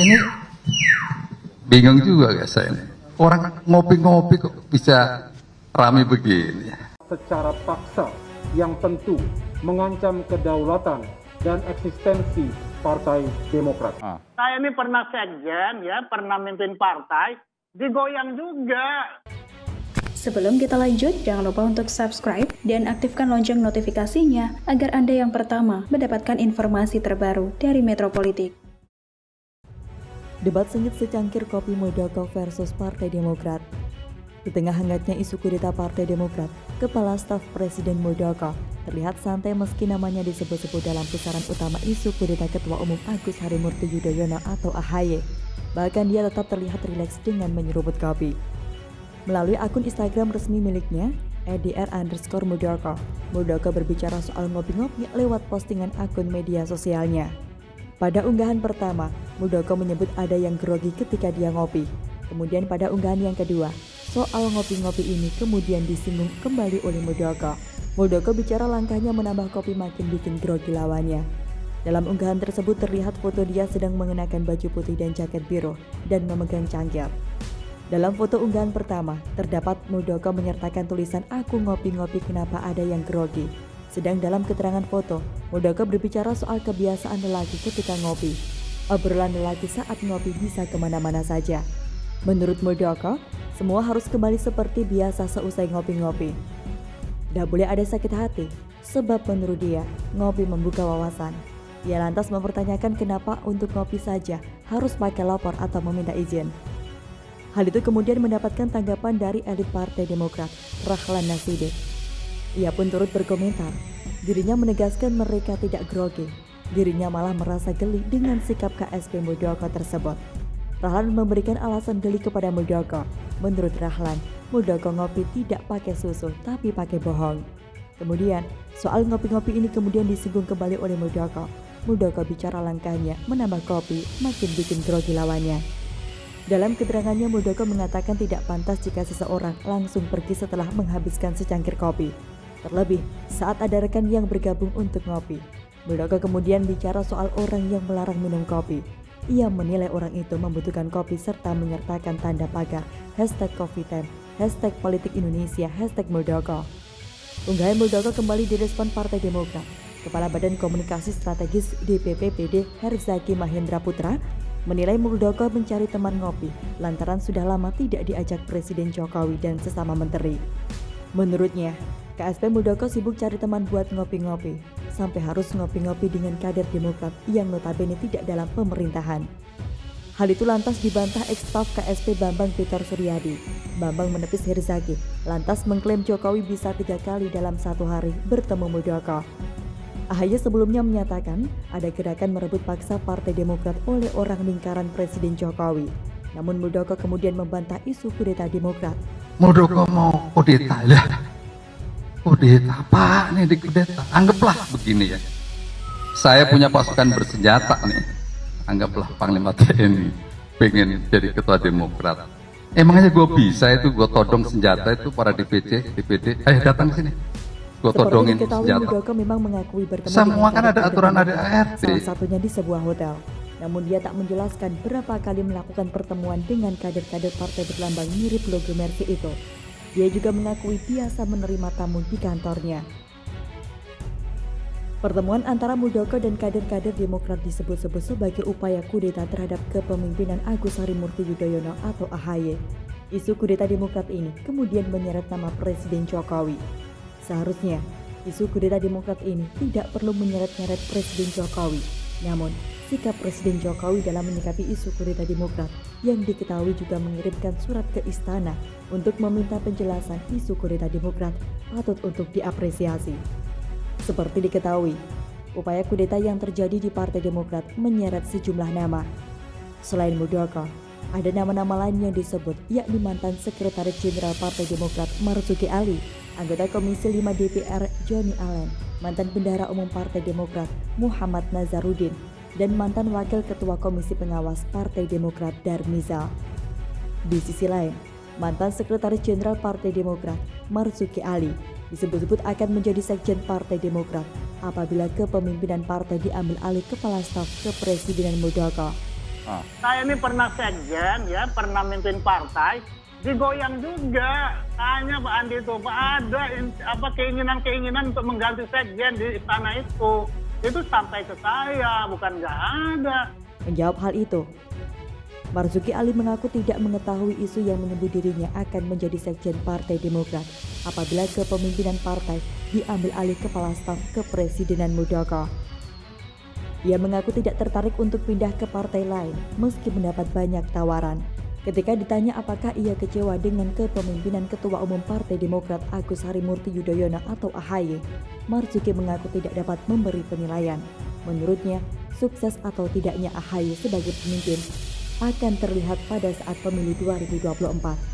Ini bingung juga guys saya ini. Orang ngopi-ngopi kok bisa ramai begini. Secara paksa yang tentu mengancam kedaulatan dan eksistensi Partai Demokrat. Saya ini pernah sekjen ya, pernah memimpin partai, digoyang juga. Sebelum kita lanjut, jangan lupa untuk subscribe dan aktifkan lonceng notifikasinya agar Anda yang pertama mendapatkan informasi terbaru dari Metropolitik. Debat sengit secangkir kopi Muldoko versus Partai Demokrat. Di tengah hangatnya isu kudeta Partai Demokrat, Kepala Staf Presiden Muldoko terlihat santai meski namanya disebut-sebut dalam pusaran utama isu kudeta Ketua Umum Agus Harimurti Yudhoyono atau AHY. Bahkan dia tetap terlihat rileks dengan menyeruput kopi. Melalui akun Instagram resmi miliknya, @dr_muldoko, Muldoko berbicara soal ngopi-ngopi lewat postingan akun media sosialnya. Pada unggahan pertama, Muldoko menyebut ada yang grogi ketika dia ngopi. Kemudian pada unggahan yang kedua, soal ngopi-ngopi ini kemudian disinggung kembali oleh Muldoko. Muldoko bicara langkahnya menambah kopi makin bikin grogi lawannya. Dalam unggahan tersebut terlihat foto dia sedang mengenakan baju putih dan jaket biru dan memegang cangkir. Dalam foto unggahan pertama, terdapat Muldoko menyertakan tulisan "Aku ngopi-ngopi kenapa ada yang grogi". Sedang dalam keterangan foto, Muldoko berbicara soal kebiasaan lelaki ketika ngopi. Obrolan lelaki saat ngopi bisa kemana-mana saja. Menurut Muldoko, semua harus kembali seperti biasa seusai ngopi-ngopi. Tidak boleh ada sakit hati, sebab menurut dia, ngopi membuka wawasan. Ia lantas mempertanyakan kenapa untuk ngopi saja harus pakai lapor atau meminta izin. Hal itu kemudian mendapatkan tanggapan dari elit Partai Demokrat, Rahlan Nasidik. Ia pun turut berkomentar, dirinya menegaskan mereka tidak grogi. Dirinya malah merasa geli dengan sikap KSP Muldoko tersebut. Rahlan memberikan alasan geli kepada Muldoko. Menurut Rahlan, Muldoko ngopi tidak pakai susu tapi pakai bohong. Kemudian, soal ngopi-ngopi ini kemudian disinggung kembali oleh Muldoko. Muldoko bicara langkahnya menambah kopi makin bikin grogi lawannya. Dalam keterangannya, Muldoko mengatakan tidak pantas jika seseorang langsung pergi setelah menghabiskan secangkir kopi. Terlebih saat ada rekan yang bergabung untuk ngopi. Muldoko kemudian bicara soal orang yang melarang minum kopi. Ia menilai orang itu membutuhkan kopi serta menyertakan tanda pagar #CoffeeTime, #PolitikIndonesia, #Muldoko. Unggahan Muldoko kembali direspon Partai Demokrat. Kepala Badan Komunikasi Strategis DPP-PD Herzaki Mahendra Putra menilai Muldoko mencari teman ngopi lantaran sudah lama tidak diajak Presiden Jokowi dan sesama menteri. Menurutnya, KSP Muldoko sibuk cari teman buat ngopi-ngopi, sampai harus ngopi-ngopi dengan kader Demokrat yang notabene tidak dalam pemerintahan. Hal itu lantas dibantah ex-staf KSP Bambang Peter Suryadi. Bambang menepis Herzaki, lantas mengklaim Jokowi bisa 3 kali dalam satu hari bertemu Muldoko. AHY sebelumnya menyatakan ada gerakan merebut paksa Partai Demokrat oleh orang lingkaran Presiden Jokowi. Namun Muldoko kemudian membantah isu kudeta Demokrat. Muldoko mau kudeta lah. Kudeta apa nih di kudeta? Anggaplah begini ya. Saya punya pasukan bersenjata nih. Anggaplah Panglima TNI pengen jadi ketua Demokrat. Emangnya gue bisa itu gue todong senjata itu para DPC, DPD. Ayo datang ke sini. Gue todongin senjata. Muldoko memang mengakui bertemu Semua dengan kan ada aturan ada ART. salah satunya di sebuah hotel. Namun dia tak menjelaskan berapa kali melakukan pertemuan dengan kader-kader partai berlambang mirip logo Mercy itu. Dia juga mengakui biasa menerima tamu di kantornya. Pertemuan antara Muldoko dan kader-kader Demokrat disebut-sebut sebagai upaya kudeta terhadap kepemimpinan Agus Harimurti Yudhoyono atau AHY. Isu kudeta Demokrat ini kemudian menyeret nama Presiden Jokowi. Seharusnya, isu kudeta Demokrat ini tidak perlu menyeret-nyeret Presiden Jokowi. Namun, sikap Presiden Jokowi dalam menyikapi isu kudeta Demokrat yang diketahui juga mengirimkan surat ke istana untuk meminta penjelasan isu kudeta Demokrat patut untuk diapresiasi. Seperti diketahui, upaya kudeta yang terjadi di Partai Demokrat menyeret sejumlah nama. Selain Muldoko, ada nama-nama lain yang disebut, yakni mantan Sekretaris Jenderal Partai Demokrat Marzuki Ali, anggota Komisi 5 DPR Johnny Allen, mantan Bendahara Umum Partai Demokrat Muhammad Nazarudin, dan mantan Wakil Ketua Komisi Pengawas Partai Demokrat Darmizal. Di sisi lain, mantan Sekretaris Jenderal Partai Demokrat Marzuki Ali disebut-sebut akan menjadi sekjen Partai Demokrat apabila kepemimpinan partai diambil alih Kepala Staf Kepresidenan Muldoko. Saya ini pernah sekjen, ya, pernah mimpin partai, digoyang juga. Tanya Pak Andi itu, Pak ada keinginan-keinginan untuk mengganti sekjen di istana itu sampai ke saya, bukan nggak ada. Menjawab hal itu, Marzuki Ali mengaku tidak mengetahui isu yang menyebut dirinya akan menjadi sekjen Partai Demokrat apabila kepemimpinan partai diambil alih Kepala Staf Kepresidenan Muldoko. Ia mengaku tidak tertarik untuk pindah ke partai lain meski mendapat banyak tawaran. Ketika ditanya apakah ia kecewa dengan kepemimpinan Ketua Umum Partai Demokrat Agus Harimurti Yudhoyono atau AHY, Marzuki mengaku tidak dapat memberi penilaian. Menurutnya, sukses atau tidaknya AHY sebagai pemimpin akan terlihat pada saat pemilu 2024.